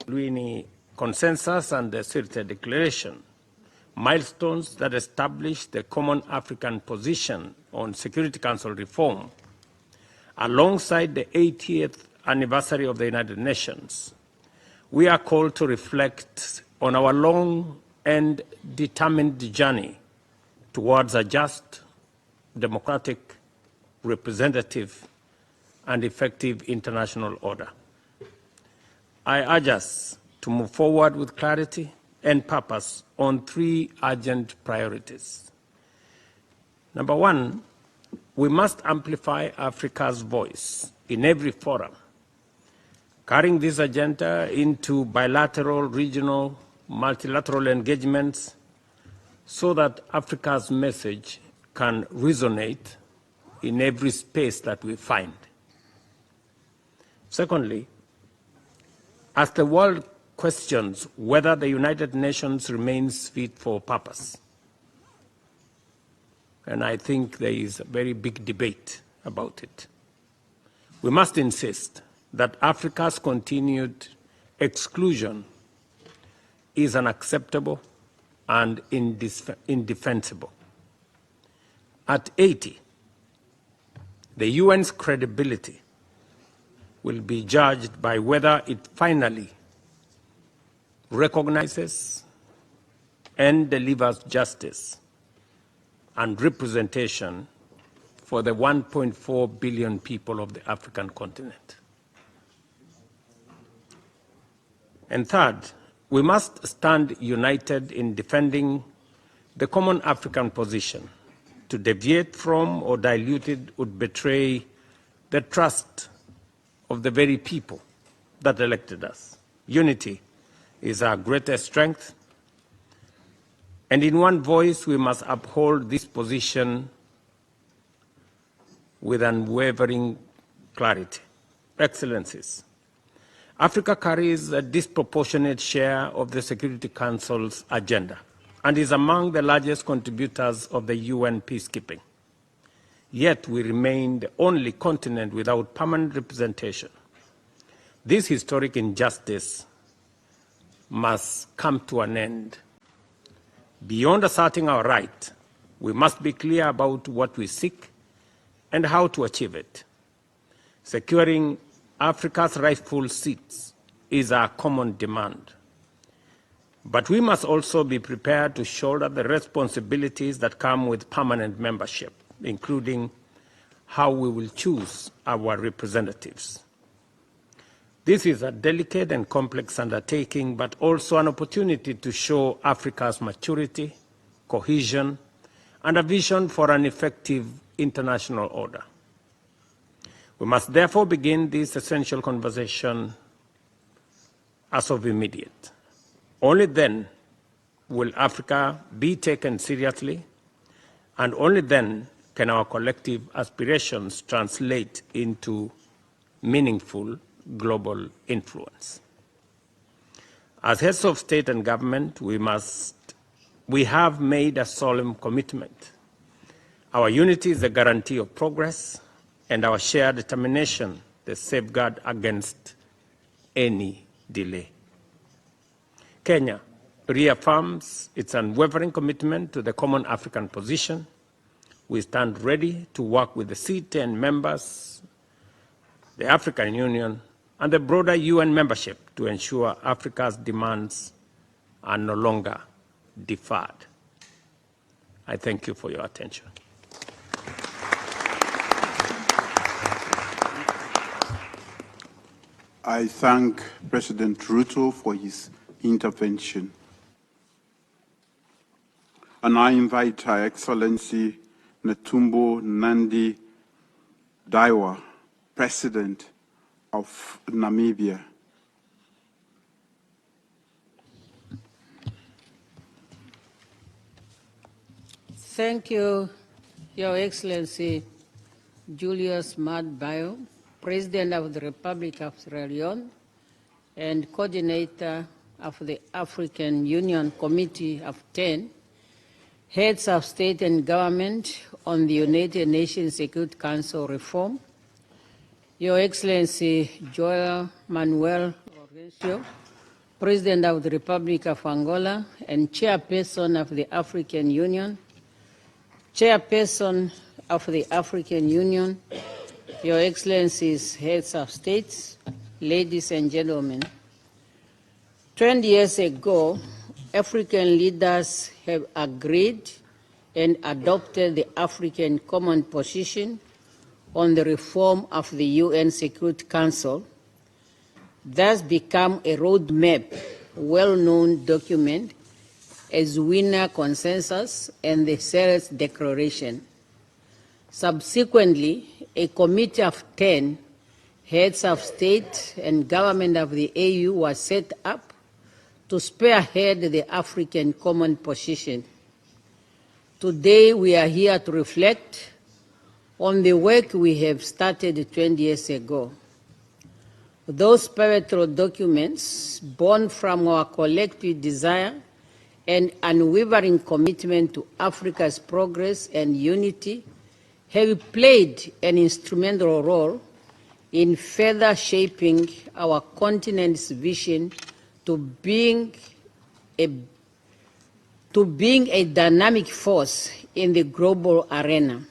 Luini Consensus and the Sirte Declaration, milestones that establish the common African position on Security Council reform, alongside the 80th anniversary of the United Nations, we are called to reflect on our long and determined journey towards a just, democratic, representative, and effective international order. I urge us to move forward with clarity and purpose on three urgent priorities. Number one, we must amplify Africa's voice in every forum, carrying this agenda into bilateral, regional, multilateral engagements so that Africa's message can resonate in every space that we find. Secondly, as the world questions whether the United Nations remains fit for purpose, and I think there is a very big debate about it, we must insist that Africa's continued exclusion is unacceptable and indefensible. At 80, the UN's credibility will be judged by whether it finally recognizes and delivers justice and representation for the 1.4 billion people of the African continent. And third, we must stand united in defending the common African position. To deviate from or dilute it would betray the trust of the very people that elected us. Unity is our greatest strength, and in one voice we must uphold this position with unwavering clarity. Excellencies, Africa carries a disproportionate share of the Security Council's agenda and is among the largest contributors of the UN peacekeeping. Yet we remain the only continent without permanent representation. This historic injustice must come to an end. Beyond asserting our right, we must be clear about what we seek and how to achieve it. Securing Africa's rightful seats is our common demand. But we must also be prepared to shoulder the responsibilities that come with permanent membership, including how we will choose our representatives. This is a delicate and complex undertaking, but also an opportunity to show Africa's maturity, cohesion, and a vision for an effective international order. We must therefore begin this essential conversation as of immediate. Only then will Africa be taken seriously, and only then can our collective aspirations translate into meaningful global influence. As heads of state and government, we have made a solemn commitment. Our unity is the guarantee of progress, and our shared determination the safeguard against any delay. Kenya reaffirms its unwavering commitment to the common African position. We stand ready to work with the C10 members, the African Union, and the broader UN membership to ensure Africa's demands are no longer deferred. I thank you for your attention. I thank President Ruto for his intervention. And I invite Her Excellency Netumbo Nandi Daiwa, President of Namibia. Thank you, Your Excellency Julius Maad Bio, President of the Republic of Sierra Leone and coordinator of the African Union Committee of 10, heads of state and government on the United Nations Security Council reform, Your Excellency Joel Manuel Laurencio, President of the Republic of Angola and Chairperson of the African Union, Chairperson of the African Union, Your Excellencies, Heads of States, ladies and gentlemen. 20 years ago, African leaders have agreed and adopted the African Common Position on the reform of the UN Security Council, thus become a roadmap, well-known document as Wiener Consensus and the Ceres Declaration. Subsequently, a committee of 10 heads of state and government of the AU was set up to spearhead the African Common Position. Today, we are here to reflect on the work we have started 20 years ago. Those pivotal documents, born from our collective desire and unwavering commitment to Africa's progress and unity, have played an instrumental role in further shaping our continent's vision to being a dynamic force in the global arena.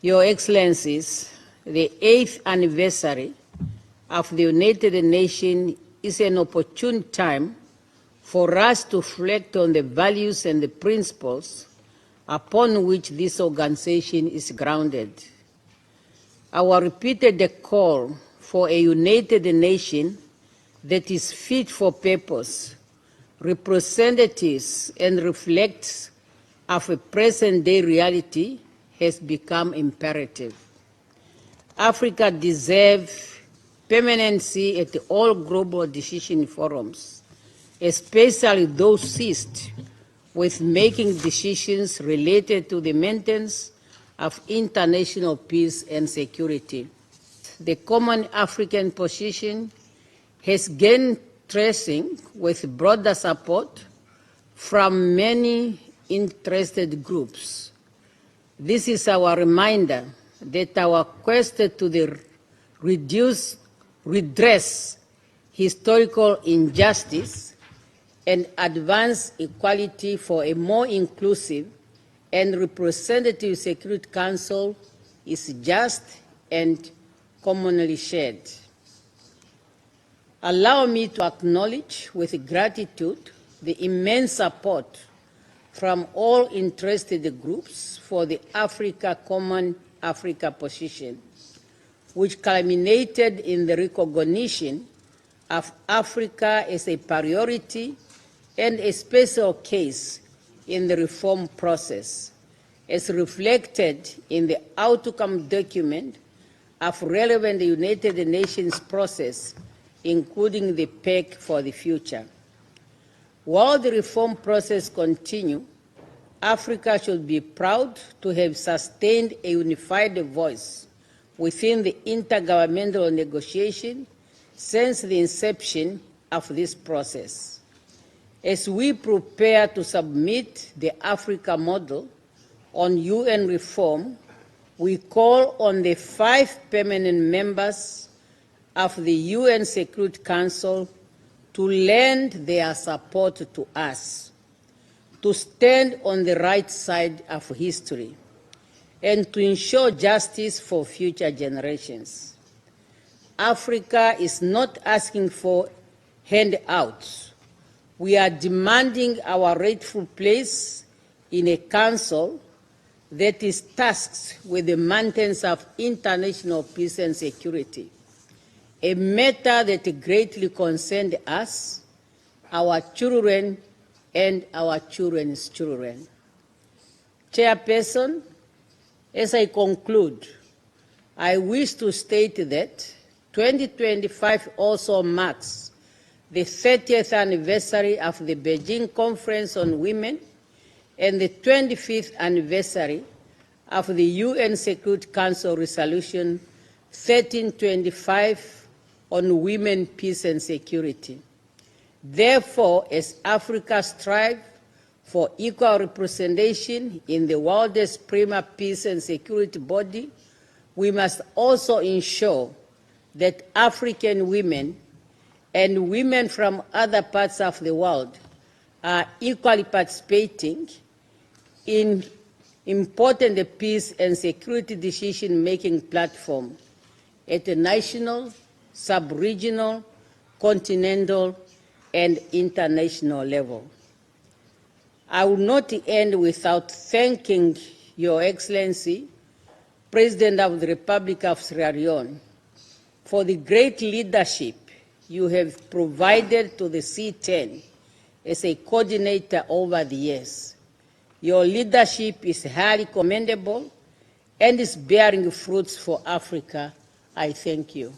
Your Excellencies, the 8th anniversary of the United Nations is an opportune time for us to reflect on the values and the principles upon which this organization is grounded. Our repeated call for a United Nation that is fit for purpose, representatives and reflects of a present-day reality has become imperative. Africa deserves permanency at all global decision forums, especially those seized with making decisions related to the maintenance of international peace and security. The Common African Position has gained traction with broader support from many interested groups. This is our reminder that our quest to redress historical injustice and advance equality for a more inclusive and representative Security Council is just and commonly shared. Allow me to acknowledge with gratitude the immense support from all interested groups for the Common Africa Position, which culminated in the recognition of Africa as a priority and a special case in the reform process, as reflected in the outcome document of relevant United Nations process, including the PEC for the future. While the reform process continues, Africa should be proud to have sustained a unified voice within the intergovernmental negotiation since the inception of this process. As we prepare to submit the Africa model on UN reform, we call on the 5 permanent members of the UN Security Council to lend their support to us, to stand on the right side of history, and to ensure justice for future generations. Africa is not asking for handouts. We are demanding our rightful place in a council that is tasked with the maintenance of international peace and security, a matter that greatly concerns us, our children, and our children's children. Chairperson, as I conclude, I wish to state that 2025 also marks the 30th anniversary of the Beijing Conference on Women and the 25th anniversary of the UN Security Council Resolution 1325 on women, peace and security. Therefore, as Africa strives for equal representation in the world's premier peace and security body, we must also ensure that African women and women from other parts of the world are equally participating in important peace and security decision-making platform at the national, sub-regional, continental, and international level. I will not end without thanking Your Excellency, President of the Republic of Sierra Leone, for the great leadership you have provided to the C10 as a coordinator over the years. Your leadership is highly commendable and is bearing fruits for Africa. I thank you.